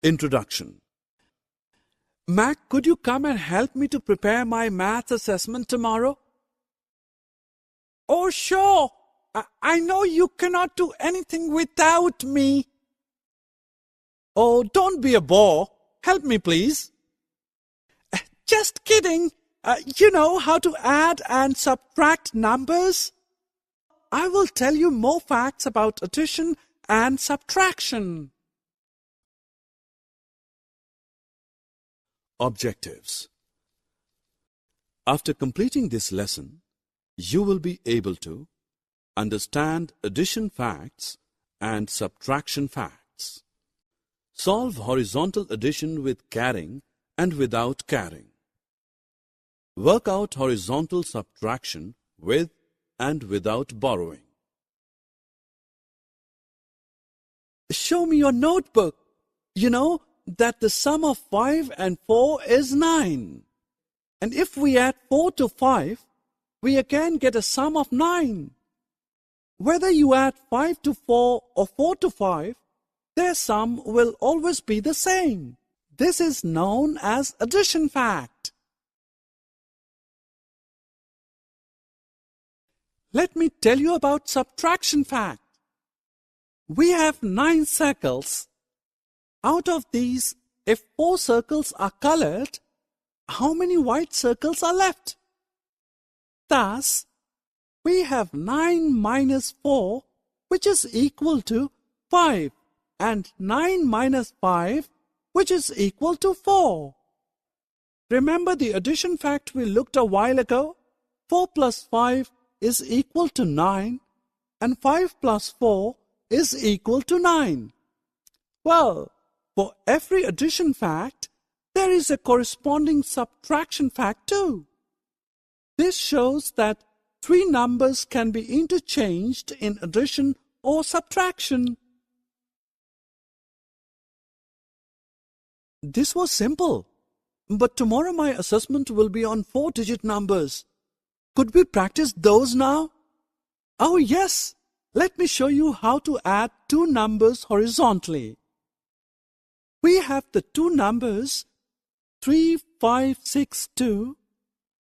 Introduction. Mac, could you come and help me to prepare my maths assessment tomorrow? Oh, sure. I know you cannot do anything without me. Oh, don't be a bore. Help me, please. Just kidding. You know how to add and subtract numbers? I will tell you more facts about addition and subtraction. Objectives. After completing this lesson, you will be able to understand addition facts and subtraction facts. Solve horizontal addition with carrying and without carrying. Work out horizontal subtraction with and without borrowing. Show me your notebook. You know that the sum of 5 and 4 is 9. And if we add 4 to 5, we again get a sum of 9. Whether you add 5 to 4 or 4 to 5, their sum will always be the same. This is known as addition fact. Let me tell you about subtraction fact. We have 9 circles. Out of these, if 4 circles are colored, how many white circles are left? Thus, we have 9 minus 4, which is equal to 5, and 9 minus 5, which is equal to 4. Remember the addition fact we looked a while ago? 4 plus 5 is equal to 9, and 5 plus 4 is equal to 9. Well, for every addition fact, there is a corresponding subtraction fact too. This shows that 3 numbers can be interchanged in addition or subtraction. This was simple, but tomorrow my assessment will be on 4-digit numbers. Could we practice those now? Oh yes, let me show you how to add 2 numbers horizontally. We have the 2 numbers 3562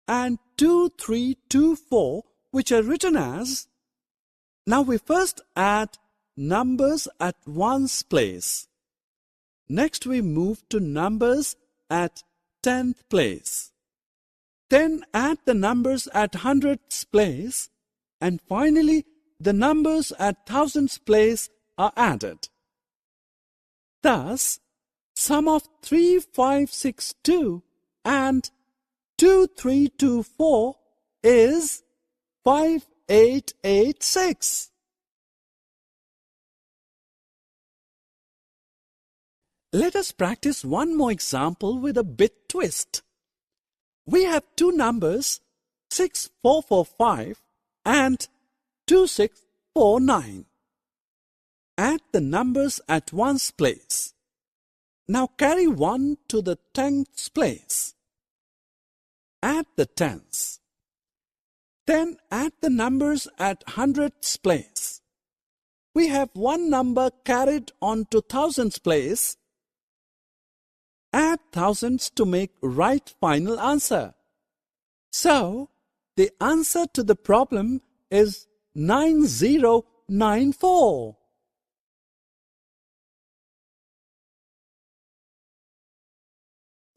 and 2324, which are written as. Now we first add numbers at ones place. Next we move to numbers at 10th place. Then add the numbers at hundredths place, and finally the numbers at thousandths place are added. Thus, sum of 3562 and 2324 is 5886. Let us practice one more example with a bit twist. We have 2 numbers 6445 and 2649. Add the numbers at ones place. Now carry 1 to the 10th place. Add the tens. Then add the numbers at hundredths place. We have 1 number carried on to thousandths place. Add thousands to make right final answer. So, the answer to the problem is 9094.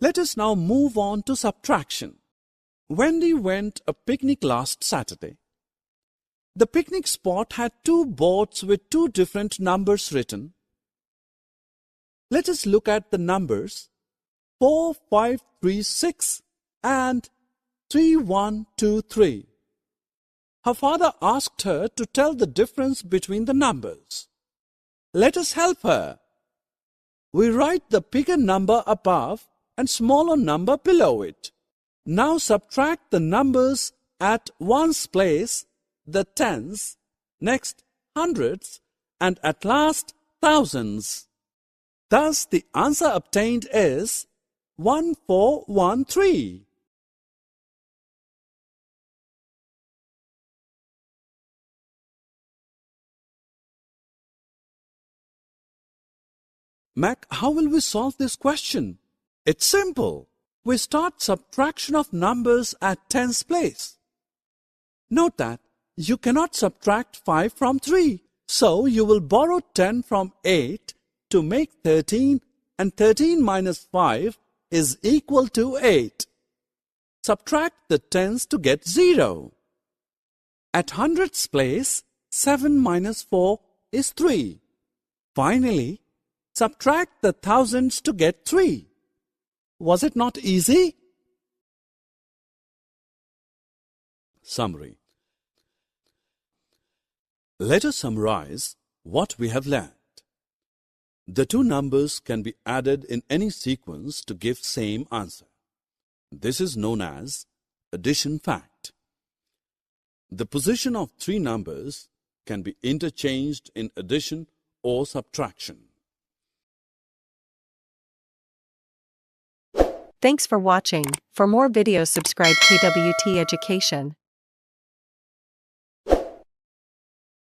Let us now move on to subtraction. Wendy went a picnic last Saturday. The picnic spot had 2 boards with 2 different numbers written. Let us look at the numbers 4536 and 3123. Her father asked her to tell the difference between the numbers. Let us help her. We write the bigger number above and smaller number below it. Now subtract the numbers at ones place, the tens, next hundreds, and at last thousands. Thus the answer obtained is 1413. Mac, how will we solve this question? It's simple. We start subtraction of numbers at tens place. Note that you cannot subtract 5 from 3. So you will borrow 10 from 8 to make 13, and 13 minus 5 is equal to 8. Subtract the tens to get 0. At hundreds place, 7 minus 4 is 3. Finally, subtract the thousands to get 3. Was it not easy? Summary. Let us summarize what we have learned. The two numbers can be added in any sequence to give same answer. This is known as addition fact. The position of three numbers can be interchanged in addition or subtraction. Thanks for watching. For more videos, subscribe KWT Education.